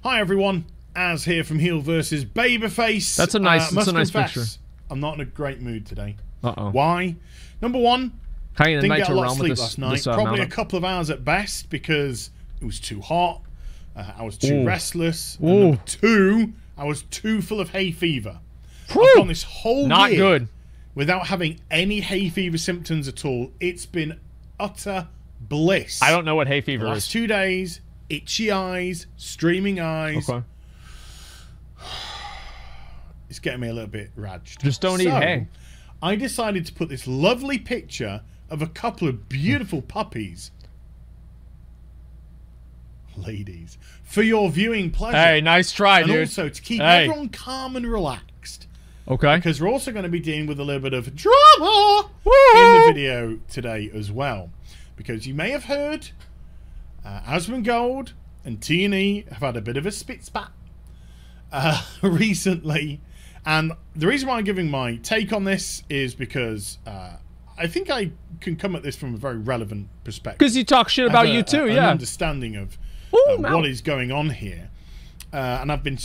Hi everyone, Az here from HeelvsBabyface. That's a nice, picture. I'm not in a great mood today. Uh-oh. Why? Number one, didn't get a lot of sleep last night. Probably a couple of hours at best because it was too hot. I was too restless. And number two, I was too full of hay fever. I've gone this whole year without having any hay fever symptoms at all. It's been utter bliss. I don't know what hay fever is. Last 2 days, itchy eyes, streaming eyes. Okay. It's getting me a little bit raged. Just don't eat hay. I decided to put this lovely picture of a couple of beautiful puppies, ladies, for your viewing pleasure. Hey, nice try, dude. And also to keep everyone calm and relaxed. Okay. Because we're also going to be dealing with a little bit of drama in the video today as well. Because you may have heard Asmongold and T&E have had a bit of a spit-spat recently. And the reason why I'm giving my take on this is because I think I can come at this from a very relevant perspective. Because you talk shit about you too, an understanding of what is going on here. And I've been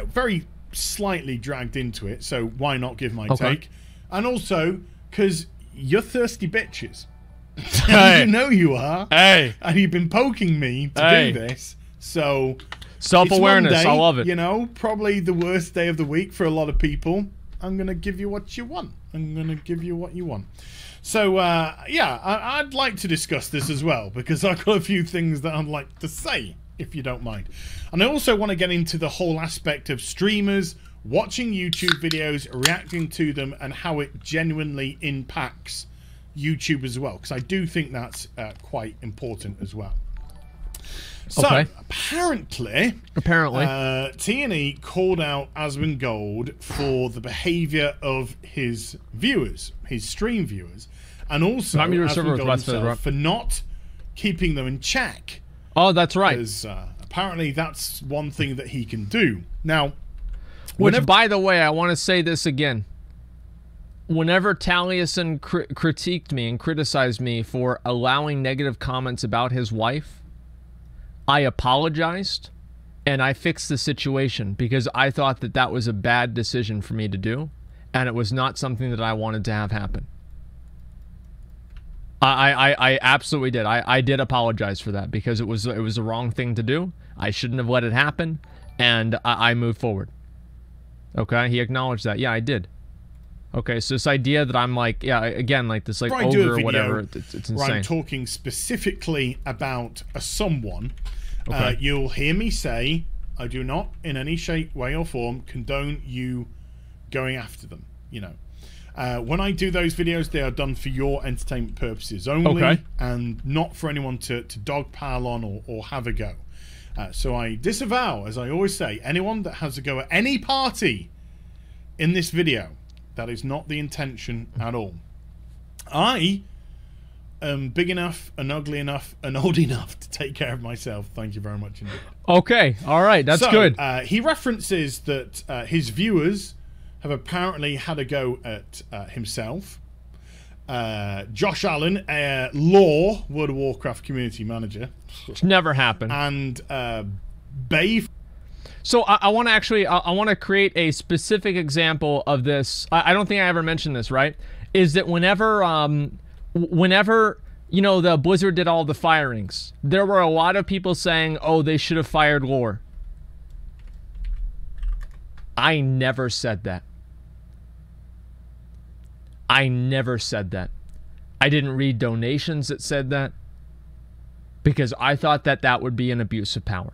very slightly dragged into it, so why not give my take? And also, because you're thirsty bitches. You know you are. Hey. And you've been poking me to do this, so... Self-awareness, I love it. You know, probably the worst day of the week for a lot of people. I'm going to give you what you want. I'm going to give you what you want. So, yeah, I'd like to discuss this as well, because I've got a few things that I'd like to say, if you don't mind. And I also want to get into the whole aspect of streamers, watching YouTube videos, reacting to them, and how it genuinely impacts YouTube as well, because I do think that's quite important as well. So, apparently, T&E called out Asmongold for the behavior of his viewers, his stream viewers, and also Asmongold himself for not keeping them in check. Oh, that's right. Because apparently that's one thing that he can do. Now, which, by the way, I want to say this again. Whenever Taliesin critiqued me and criticized me for allowing negative comments about his wife, I apologized and I fixed the situation because I thought that that was a bad decision for me to do, and it was not something that I wanted to have happen. I absolutely did. I did apologize for that because it was the wrong thing to do. I shouldn't have let it happen, and I moved forward. Okay, he acknowledged that. Yeah, I did. Okay, so this idea that I'm like, yeah, again, like this, like ogre or whatever, it's insane. Where I'm talking specifically about someone. You'll hear me say, I do not, in any shape, way, or form, condone you going after them. You know, when I do those videos, they are done for your entertainment purposes only, and not for anyone to dogpile on or have a go. So I disavow, as I always say, anyone that has a go at any party in this video. That is not the intention at all. I am big enough and ugly enough and old enough to take care of myself. Thank you very much indeed. Okay, all right, that's good. He references that his viewers have apparently had a go at himself. Josh Allen, Law, World of Warcraft community manager. It's never happened. And Bay. So I want to actually, I want to create a specific example of this. I don't think I ever mentioned this, right? Is that whenever, you know, the Blizzard did all the firings, there were a lot of people saying, oh, they should have fired Lore. I never said that. I never said that. I didn't read donations that said that because I thought that that would be an abuse of power.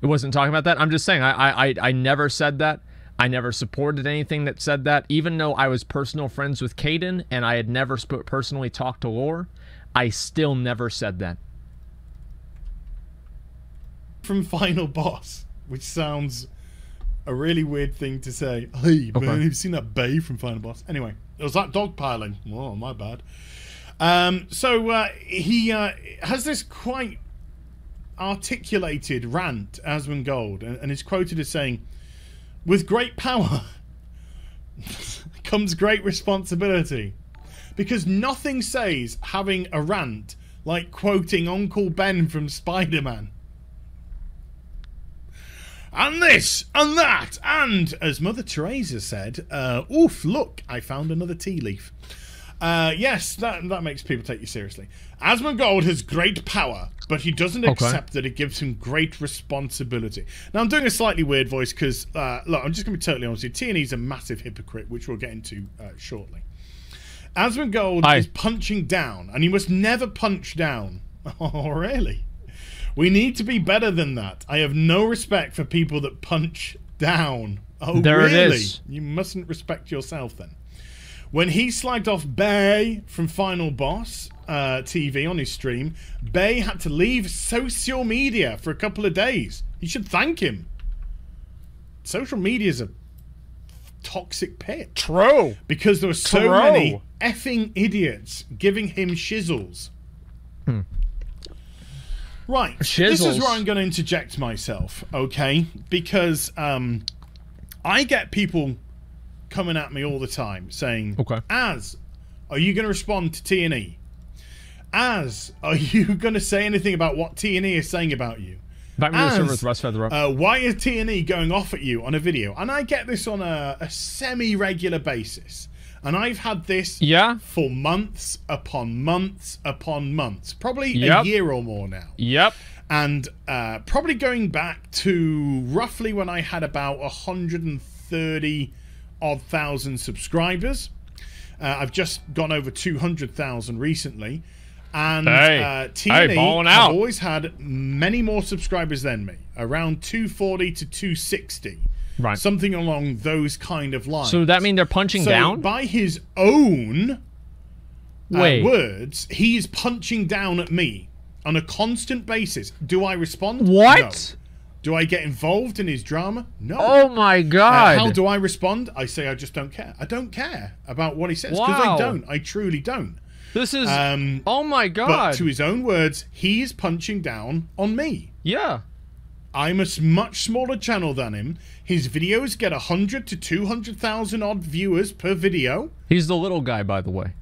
It wasn't talking about that. I'm just saying I never said that. I never supported anything that said that. Even though I was personal friends with Caden and I had never personally talked to Lore, I still never said that. From Final Boss, which sounds a really weird thing to say. Hey, man, you've seen that Bay from Final Boss? Anyway, it was that dogpiling. Oh, my bad. He has this quite articulated rant, Asmongold, and is quoted as saying, with great power comes great responsibility, because nothing says having a rant like quoting Uncle Ben from Spider-Man. And this, and that, and, as Mother Teresa said, oof, look, I found another tea leaf. Yes, that makes people take you seriously. Asmongold has great power, but he doesn't accept that it gives him great responsibility. Now, I'm doing a slightly weird voice because, look, I'm just going to be totally honest with you. T&E's a massive hypocrite, which we'll get into shortly. Asmongold is punching down, and you must never punch down. Oh, really? We need to be better than that. I have no respect for people that punch down. Oh, there really? It is. You mustn't respect yourself then. When he slagged off Bay from Final Boss TV on his stream, Bay had to leave social media for a couple of days. You should thank him. Social media is a toxic pit. True. Because there were so many effing idiots giving him shizzles. Right. Shizzles. This is where I'm going to interject myself, okay? Because I get people coming at me all the time saying, Az, are you going to respond to T&E? Az, are you going to say anything about what T&E is saying about you? Az, why is T&E going off at you on a video? And I get this on a semi-regular basis. And I've had this for months upon months upon months. Probably a year or more now. And probably going back to roughly when I had about 130,000 subscribers. I've just gone over 200,000 recently. And T&E have always had many more subscribers than me. Around 240 to 260. Right. Something along those kind of lines. So that mean they're punching down? By his own words, he's punching down at me on a constant basis. Do I respond? What? No. Do I get involved in his drama? No. Oh my God. How do I respond? I say I just don't care. I don't care about what he says because I don't. I truly don't. This is... oh my God. But to his own words, he's punching down on me. Yeah. I'm a much smaller channel than him. His videos get 100 to 200,000 odd viewers per video. He's the little guy, by the way.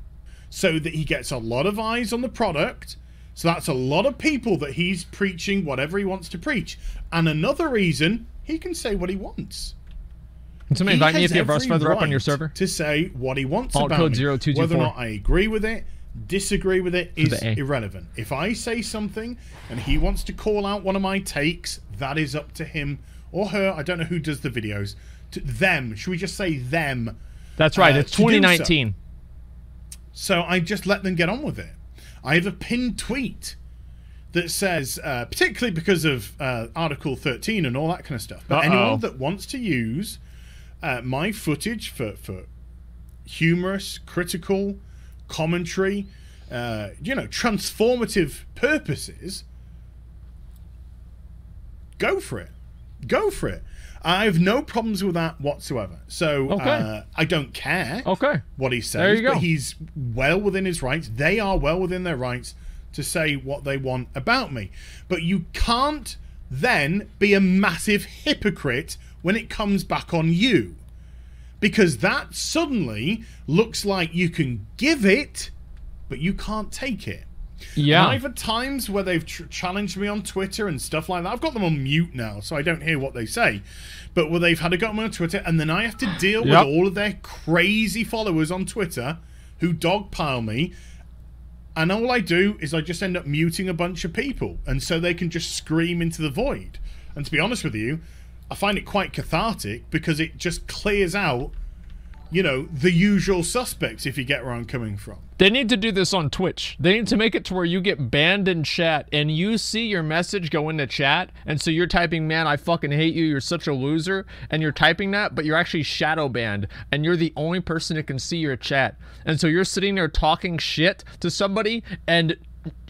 So that he gets a lot of eyes on the product. So that's a lot of people that he's preaching whatever he wants to preach. And another reason, he can say what he wants. Can somebody invite me if you have Rust Feather up on your server? To say what he wants Alt about code me. 0224. Whether or not I agree with it, disagree with it is irrelevant. If I say something and he wants to call out one of my takes, that is up to him or her. I don't know who does the videos. To them. Should we just say them? That's right. It's 2019. So I just let them get on with it. I have a pinned tweet that says, particularly because of Article 13 and all that kind of stuff, but anyone that wants to use my footage for humorous, critical, commentary, you know, transformative purposes, go for it. Go for it. I have no problems with that whatsoever. So I don't care what he says. There you go. But he's well within his rights. They are well within their rights to say what they want about me. But you can't then be a massive hypocrite when it comes back on you. Because that suddenly looks like you can give it, but you can't take it. Yeah. And I've had times where they've challenged me on Twitter and stuff like that. I've got them on mute now, so I don't hear what they say. But where they've had to go on Twitter, and then I have to deal with all of their crazy followers on Twitter who dogpile me. And all I do is I just end up muting a bunch of people. And so they can just scream into the void. And to be honest with you, I find it quite cathartic because it just clears out, you know, the usual suspects, if you get where I'm coming from. They need to do this on Twitch. They need to make it to where you get banned in chat and you see your message go into chat, and so you're typing, man, I fucking hate you, you're such a loser, and you're typing that, but you're actually shadow banned, and you're the only person that can see your chat. And so you're sitting there talking shit to somebody, and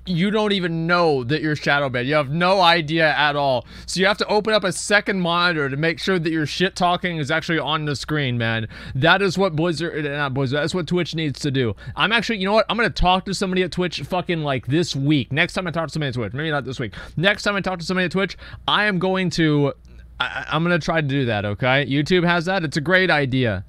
you don't even know that you're shadow banned. You have no idea at all. So you have to open up a second monitor to make sure that your shit talking is actually on the screen, man. That is what that's what Twitch needs to do. I'm actually, you know what? I'm going to talk to somebody at Twitch fucking like this week. Next time I talk to somebody at Twitch, maybe not this week. Next time I talk to somebody at Twitch, I am going to, I'm going to try to do that, okay? YouTube has that. It's a great idea.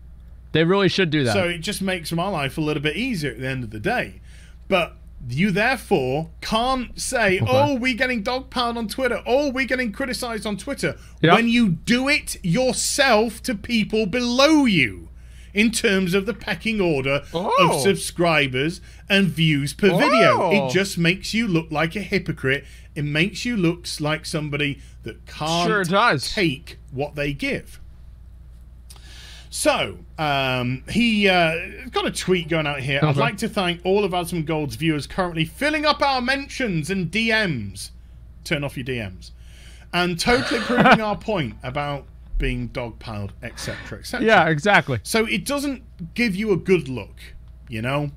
They really should do that. So it just makes my life a little bit easier at the end of the day. But You therefore can't say, oh, we're getting dogpiled on Twitter. Oh, we're getting criticized on Twitter. Yep. When you do it yourself to people below you in terms of the pecking order of subscribers and views per video. It just makes you look like a hypocrite. It makes you look like somebody that can't take what they give. So, he got a tweet going out here. I'd like to thank all of Asmongold's viewers currently filling up our mentions and DMs. Turn off your DMs. And totally proving our point about being dogpiled, etc., etc. Yeah, exactly. So it doesn't give you a good look, you know?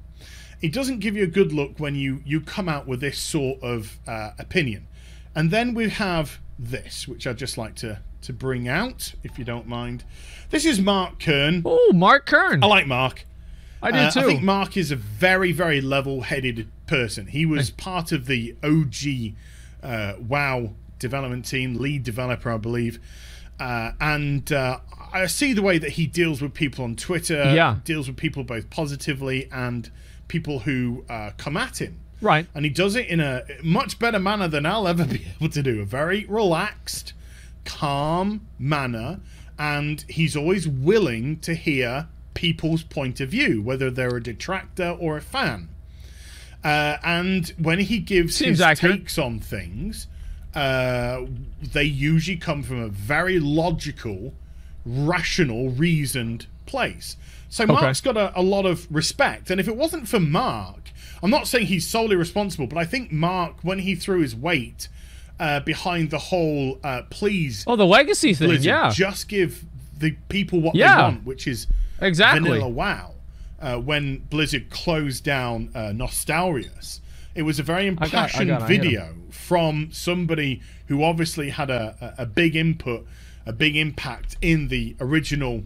It doesn't give you a good look when you come out with this sort of opinion. And then we have this, which I'd just like to bring out, if you don't mind. This is Mark Kern. Oh, Mark Kern. I like Mark. I do too. I think Mark is a very, very level-headed person. He was part of the OG WoW development team, lead developer, I believe. And I see the way that he deals with people on Twitter, deals with people both positively and people who come at him. Right. And he does it in a much better manner than I'll ever be able to do. A very relaxed, calm manner, and he's always willing to hear people's point of view, whether they're a detractor or a fan. And when he gives his takes on things, they usually come from a very logical, rational, reasoned place. So Mark's got a lot of respect. And if it wasn't for Mark, I'm not saying he's solely responsible, but I think Mark, when he threw his weight behind the whole please... Oh, the legacy thing, Blizzard, just give the people what they want, which is vanilla WoW. When Blizzard closed down Nostalrius, it was a very impassioned video from somebody who obviously had a big input, a big impact in the original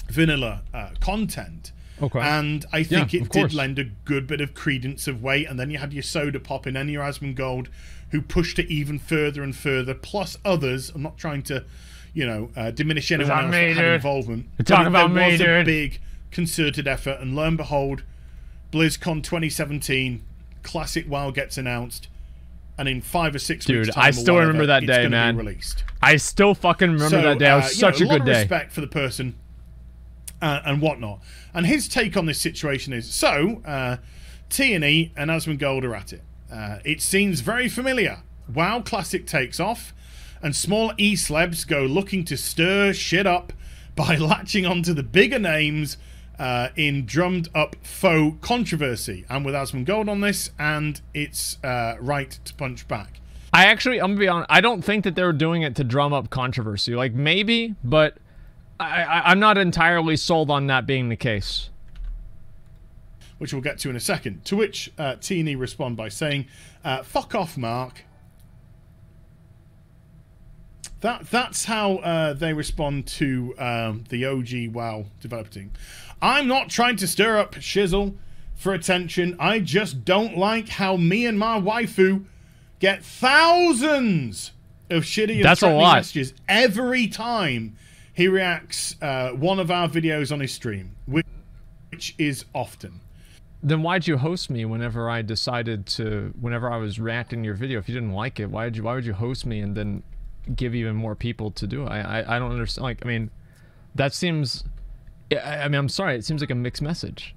vanilla content. And I think it did lend a good bit of credence of weight. And then you had your Soda Pop and then your Asmongold, who pushed it even further and further, plus others. I'm not trying to, you know, diminish anyone else that had involvement. Talk about me, dude. There was a big concerted effort, and lo and behold, BlizzCon 2017, Classic WoW gets announced, and in 5 or 6 weeks' time, I still remember that day, man. I still fucking remember that day. It was such a good day. Respect for the person and whatnot. And his take on this situation is, so T&E and Asmongold are at it. It seems very familiar. WoW Classic takes off, and small E-slebs go looking to stir shit up by latching onto the bigger names in drummed up faux controversy. I'm with Asmongold on this, and it's right to punch back. I'm gonna be honest, I don't think that they were doing it to drum up controversy. Like, maybe, but I'm not entirely sold on that being the case. Which we'll get to in a second. To which T&E respond by saying, fuck off, Mark. That's how they respond to the OG WoW developer team. I'm not trying to stir up shizzle for attention. I just don't like how me and my waifu get thousands of shitty and threatening messages every time he reacts one of our videos on his stream, which is often. Then why'd you host me whenever I was reacting to your video? If you didn't like it, why would you host me and then give even more people to do it? I don't understand. Like, I mean, that seems, I mean, I'm sorry, it seems like a mixed message.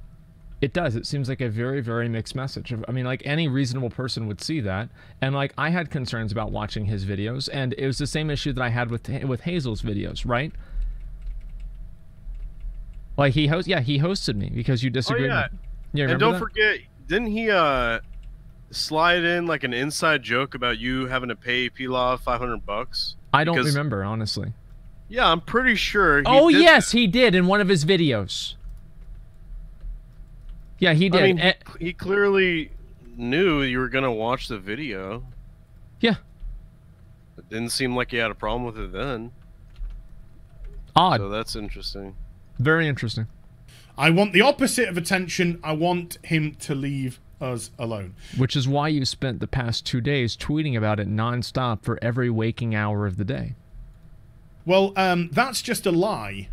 It does. It seems like a very, very mixed message. I mean, like, any reasonable person would see that. And, like, I had concerns about watching his videos, and it was the same issue that I had with Hazel's videos, right? Like, he hosted me because you disagreed. Oh, yeah. Yeah, and don't forget, didn't he slide in like an inside joke about you having to pay Pilaf $500? I don't remember, honestly. Yeah, I'm pretty sure. He did in one of his videos. Yeah, he did. I mean, he clearly knew you were gonna watch the video. Yeah. It didn't seem like he had a problem with it then. Odd. So that's interesting. Very interesting. I want the opposite of attention. I want him to leave us alone. Which is why you spent the past 2 days tweeting about it nonstop for every waking hour of the day. Well, that's just a lie.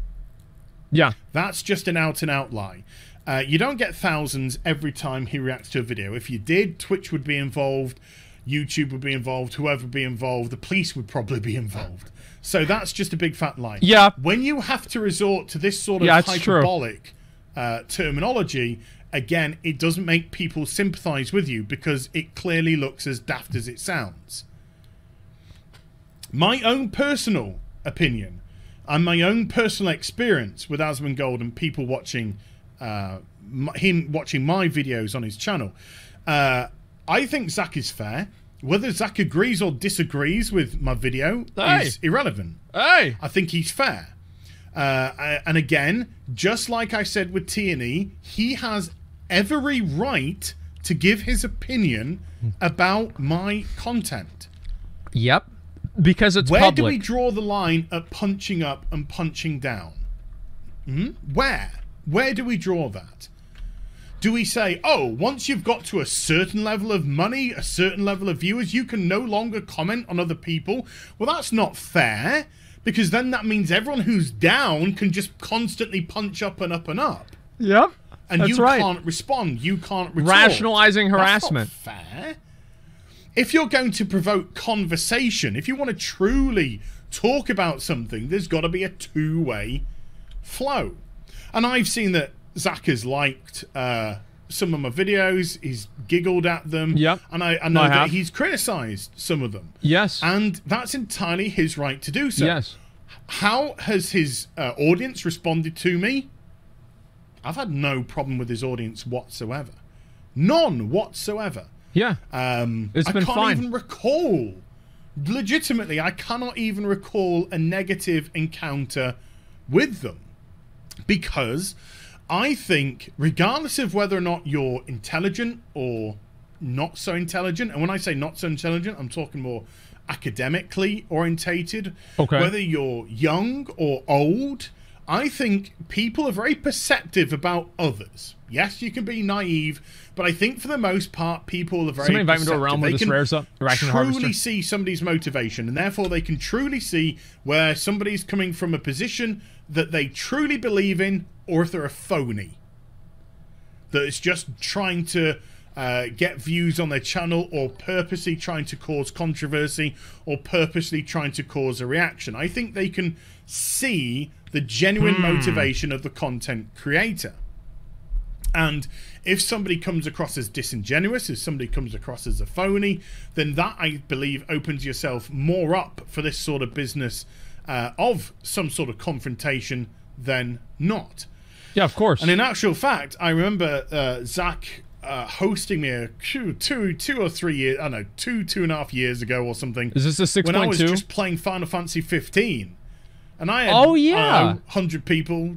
Yeah. That's just an out-and-out lie. You don't get thousands every time he reacts to a video. If you did, Twitch would be involved, YouTube would be involved, whoever would be involved, the police would probably be involved. So that's just a big fat lie. Yeah. When you have to resort to this sort of hyperbolic terminology, again, it doesn't make people sympathize with you because it clearly looks as daft as it sounds. My own personal opinion and my own personal experience with Asmongold and people watching him watching my videos on his channel, I think Zach is fair. Whether Zach agrees or disagrees with my video is irrelevant. I think he's fair. And again, just like I said with T&E, he has every right to give his opinion about my content. Yep. Because it's Where public. do we draw the line at punching up and punching down? Where? Where do we draw that? Do we say, oh, once you've got to a certain level of money, a certain level of viewers, you can no longer comment on other people? Well, that's not fair, because then that means everyone who's down can just constantly punch up and up and up. Yep. And you can't respond. You can't retort. Rationalizing harassment. That's not fair. If you're going to provoke conversation, if you want to truly talk about something, there's got to be a two-way flow. And I've seen that Zach has liked some of my videos. He's giggled at them. Yep. And I know that he's criticized some of them. Yes. And that's entirely his right to do so. Yes. How has his audience responded to me? I've had no problem with his audience whatsoever. None whatsoever. Yeah. It's been fine. I can't even recall. Legitimately, I cannot even recall a negative encounter with them. Because I think, regardless of whether or not you're intelligent or not so intelligent, and when I say not so intelligent, I'm talking more academically orientated, whether you're young or old, I think people are very perceptive about others. Yes, you can be naive, but I think for the most part, people are very Somebody invite me perceptive. to a realm where this rares up. Truly see somebody's motivation, and therefore they can truly see where somebody's coming from a position that they truly believe in, or if they're a phony that is just trying to get views on their channel, or purposely trying to cause controversy, or purposely trying to cause a reaction. I think they can see the genuine motivation of the content creator. And if somebody comes across as disingenuous, if somebody comes across as a phony, then that, I believe, opens yourself more up for this sort of business of some sort of confrontation than not. Yeah, of course. And in actual fact, I remember Zach hosting me two or 3 years, I don't know, two and a half years ago or something. Is this a 6.2? When I was just playing Final Fantasy 15. And I had 100 people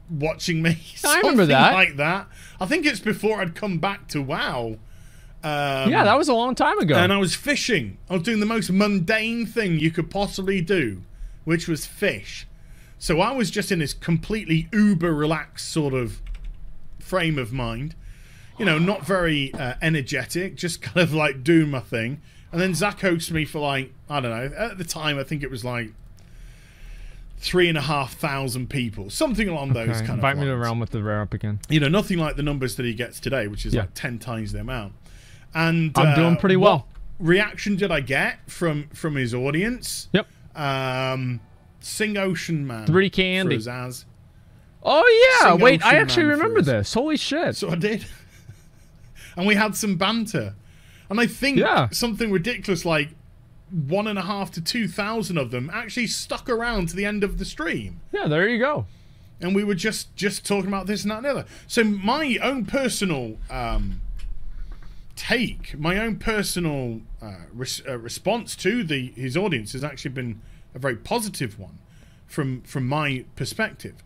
watching me. I remember that. Like that. I think it's before I'd come back to WoW. Yeah, that was a long time ago. And I was fishing. I was doing the most mundane thing you could possibly do, which was fish. So I was just in this completely uber relaxed sort of frame of mind. You know, not very energetic, just kind of like doing my thing. And then Zach hosted me for like, I don't know, at the time I think it was like 3,500 people, something along those kind of lines. Invite me to the realm with the rare up again. You know, nothing like the numbers that he gets today, which is like 10 times the amount. And I'm doing pretty well. What reaction did I get from his audience? Yep. Sing Ocean Man. 3D Candy. For his Oh yeah, Sing wait, Ocean I actually Man remember this. Holy shit. So I did. And we had some banter. And I think something ridiculous like 1,500 to 2,000 of them actually stuck around to the end of the stream. Yeah, there you go. And we were just talking about this and that and the other. So my own personal take, my own personal response to his audience has actually been a very positive one from my perspective.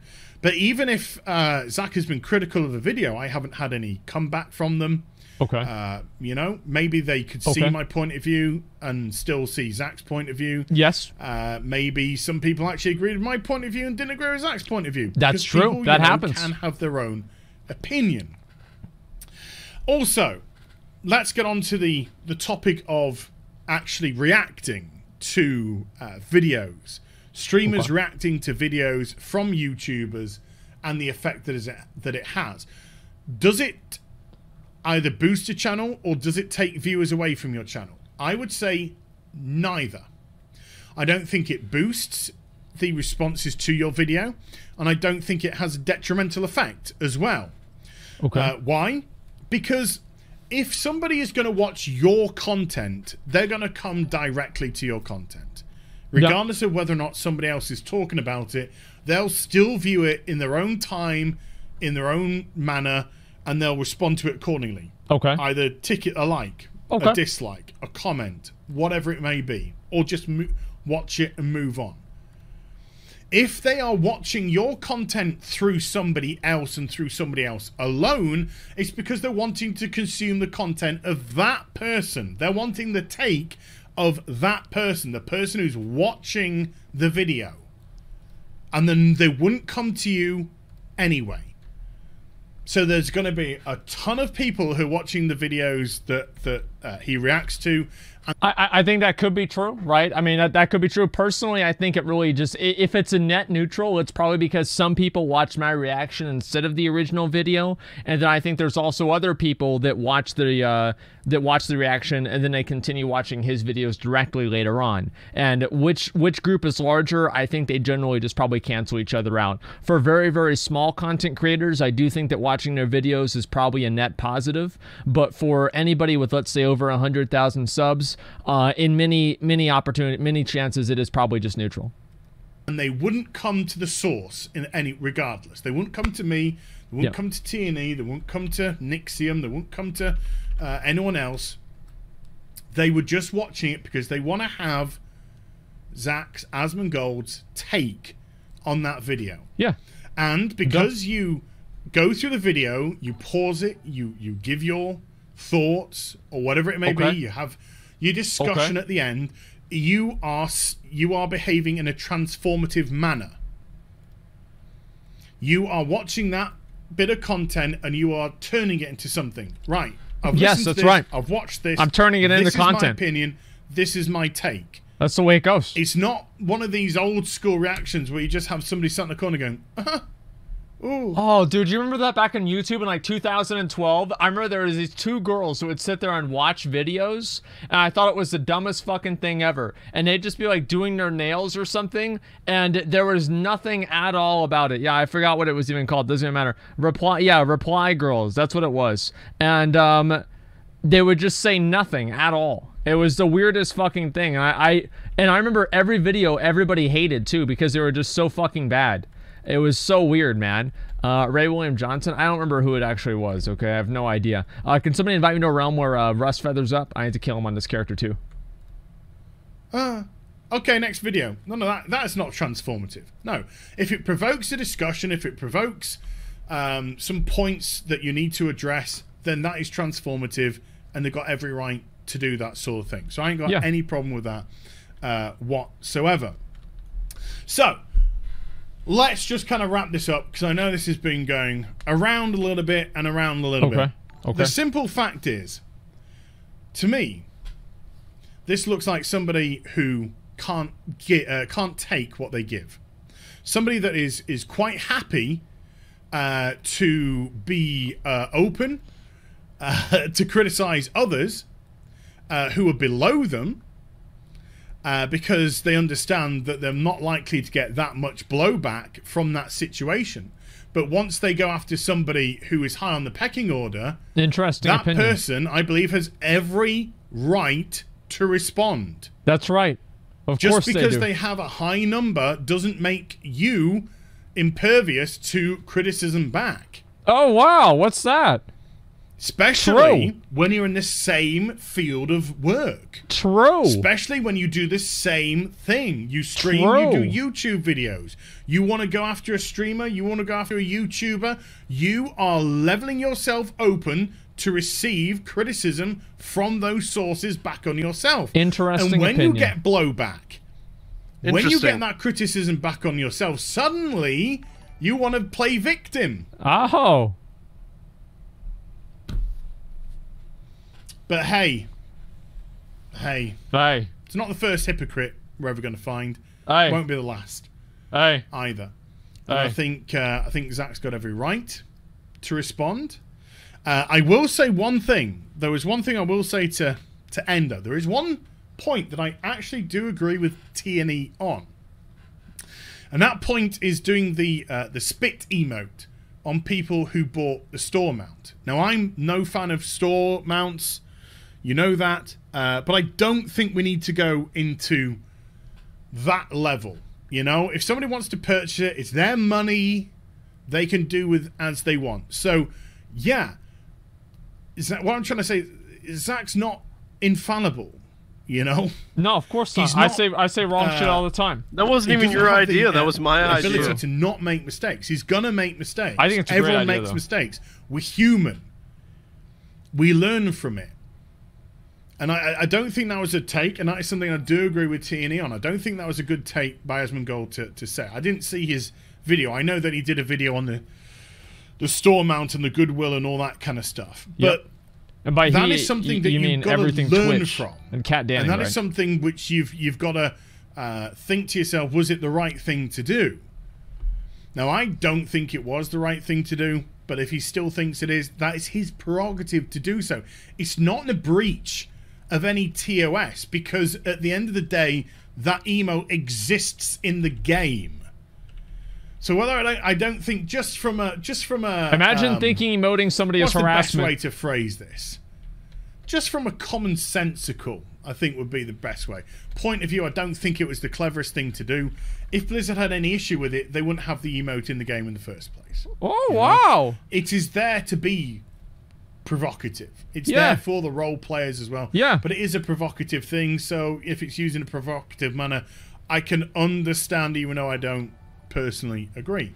But even if Zach has been critical of the video, I haven't had any comeback from them. Okay. You know, maybe they could see my point of view and still see Zach's point of view. Yes. Maybe some people actually agreed with my point of view and didn't agree with Zach's point of view. That's true. People, that happens. Can have their own opinion. Also, let's get on to the topic of actually reacting to videos. Streamers reacting to videos from YouTubers and the effect that it has. does it either boost your channel or does it take viewers away from your channel? I would say neither. I don't think it boosts the responses to your video, and I don't think it has a detrimental effect as well. Okay. Why? Because if somebody is going to watch your content, they're going to come directly to your content. Regardless of whether or not somebody else is talking about it, they'll still view it in their own time, in their own manner, and they'll respond to it accordingly. Okay. Either tick it a like, Okay. a dislike, a comment, whatever it may be, or just watch it and move on. If they are watching your content through somebody else and through somebody else alone, it's because they're wanting to consume the content of that person. They're wanting the take of that person, the person who's watching the video. And then they wouldn't come to you anyway. So there's going to be a ton of people who are watching the videos that he reacts to. I think that could be true, right? I mean, that could be true. Personally, I think it really just, if it's a net neutral, it's probably because some people watch my reaction instead of the original video. And then I think there's also other people that watch the reaction and then they continue watching his videos directly later on. And which group is larger? I think they generally just probably cancel each other out. For very, very small content creators, I do think that watching their videos is probably a net positive. But for anybody with, let's say, over 100,000 subs, in many chances, it is probably just neutral. And they wouldn't come to the source in any, regardless. They wouldn't come to me. They wouldn't come to T&E. They wouldn't come to Nixium. They wouldn't come to anyone else. They were just watching it because they want to have Zach's Asmongold's take on that video. Yeah. And because you go through the video, you pause it, you give your thoughts or whatever it may be, you have your discussion at the end, you are behaving in a transformative manner. You are watching that bit of content and you are turning it into something. Right. Yes, that's right. I've watched this. I'm turning it into content. This is my opinion. This is my take. That's the way it goes. It's not one of these old school reactions where you just have somebody sat in the corner going, ooh. Oh, dude, you remember that back on YouTube in like 2012? I remember there was these two girls who would sit there and watch videos, and I thought it was the dumbest fucking thing ever. And they'd just be like doing their nails or something, and there was nothing at all about it. Yeah, I forgot what it was even called. Doesn't even matter. Reply girls. That's what it was. And they would just say nothing at all. It was the weirdest fucking thing. And I remember every video everybody hated too because they were just so fucking bad. It was so weird, man. Ray William Johnson. I don't remember who it actually was, okay? I have no idea. Can somebody invite me to a realm where Russ feathers up? I need to kill him on this character, too. Okay, next video. No, that's not transformative. No. If it provokes a discussion, if it provokes some points that you need to address, then that is transformative, and they've got every right to do that sort of thing. So I ain't got any problem with that whatsoever. So, let's just kind of wrap this up because I know this has been going around a little bit and around a little bit. Okay. The simple fact is, to me, this looks like somebody who can't take what they give. Somebody that is quite happy to be open, to criticize others who are below them. Because they understand that they're not likely to get that much blowback from that situation. But once they go after somebody who is high on the pecking order, that person, I believe, has every right to respond. That's right. Of course they do. Just because they have a high number doesn't make you impervious to criticism back. Oh, wow. What's that? Especially when you're in the same field of work. True. Especially when you do the same thing. You stream, you do YouTube videos. You want to go after a streamer, you want to go after a YouTuber. You are leveling yourself open to receive criticism from those sources back on yourself. Interesting And when opinion. you get blowback, when you get that criticism back on yourself, suddenly you want to play victim. Oh. But hey, it's not the first hypocrite we're ever going to find. It won't be the last either. And I think Zach's got every right to respond. I will say one thing. There was one thing I will say to Endo. There is one point that I actually do agree with T&E on. And that point is doing the spit emote on people who bought the store mount. Now, I'm no fan of store mounts. You know that. But I don't think we need to go into that level. You know, if somebody wants to purchase it, it's their money. They can do with as they want. So, yeah. Is that what I'm trying to say? Zach's not infallible. You know? No, of course not. I say wrong shit all the time. That wasn't even your idea. That was my idea. Ability to not make mistakes. He's gonna make mistakes. I think it's a great Everyone idea, makes though. mistakes. We're human. We learn from it. And I don't think that was a take, and that is something I do agree with T&E on. I don't think that was a good take by Asmongold to say. I didn't see his video. I know that he did a video on the store mount and the goodwill and all that kind of stuff. Yep. But and by that is something that you've got to learn from. And Cat Danny, and that is something which you've got to think to yourself, was it the right thing to do? Now, I don't think it was the right thing to do, but if he still thinks it is, that is his prerogative to do so. It's not in a breach of any TOS, because at the end of the day, that emote exists in the game. So whether I don't think just from a imagine thinking emoting somebody as harassment. What's the best way to phrase this? Just from a commonsensical, I think would be the best way. Point of view, I don't think it was the cleverest thing to do. If Blizzard had any issue with it, they wouldn't have the emote in the game in the first place. Oh, wow. It is there to be provocative. It's there for the role players as well. Yeah. But it is a provocative thing, so if it's used in a provocative manner, I can understand, even though I don't personally agree.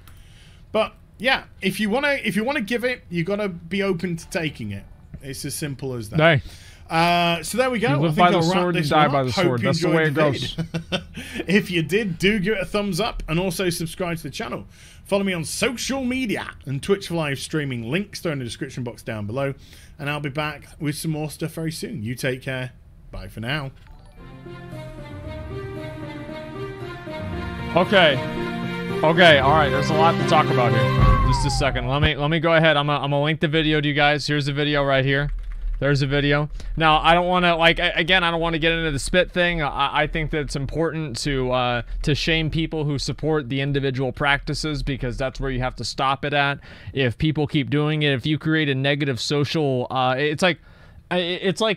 But yeah, if you wanna give it, you gotta be open to taking it. It's as simple as that. Hey. So there we go. You live by the sword and die by the sword. That's the way it goes. If you did, do give it a thumbs up and also subscribe to the channel. Follow me on social media and Twitch for live streaming. Links are in the description box down below. And I'll be back with some more stuff very soon. You take care. Bye for now. Okay. Okay, alright, there's a lot to talk about here. Just a second. Let me go ahead. I'm gonna link the video to you guys. Here's the video right here. There's a video. Now, I don't want to, like, again, I don't want to get into the spit thing. I think that it's important to shame people who support the individual practices, because that's where you have to stop it at. If people keep doing it, if you create a negative social, it's like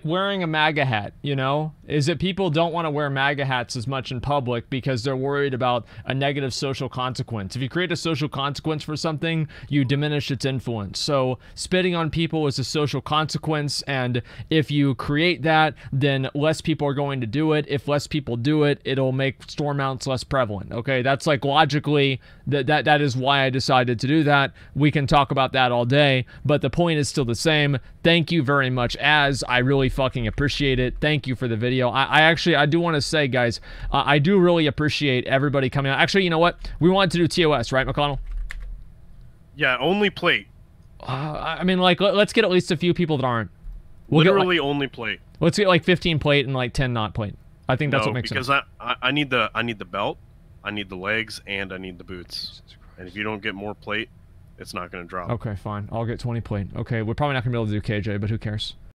wearing a MAGA hat, you know? Is that people don't want to wear MAGA hats as much in public because they're worried about a negative social consequence. If you create a social consequence for something, you diminish its influence. So spitting on people is a social consequence, and if you create that, then less people are going to do it. If less people do it, it'll make store mounts less prevalent, okay? That's like logically, that is why I decided to do that. We can talk about that all day, but the point is still the same. Thank you very much, I really fucking appreciate it. Thank you for the video. I do want to say, guys, I do really appreciate everybody coming out. Actually, you know what? We wanted to do TOS, right, McConnell? Yeah, only plate. I mean, like, let's get at least a few people that aren't. Literally only plate. Let's get like 15 plate and like 10 not plate. I think that's what makes sense. Because I need the belt, I need the legs, and I need the boots. And if you don't get more plate, it's not going to drop. Okay, fine. I'll get 20 plate. Okay, we're probably not going to be able to do KJ, but who cares?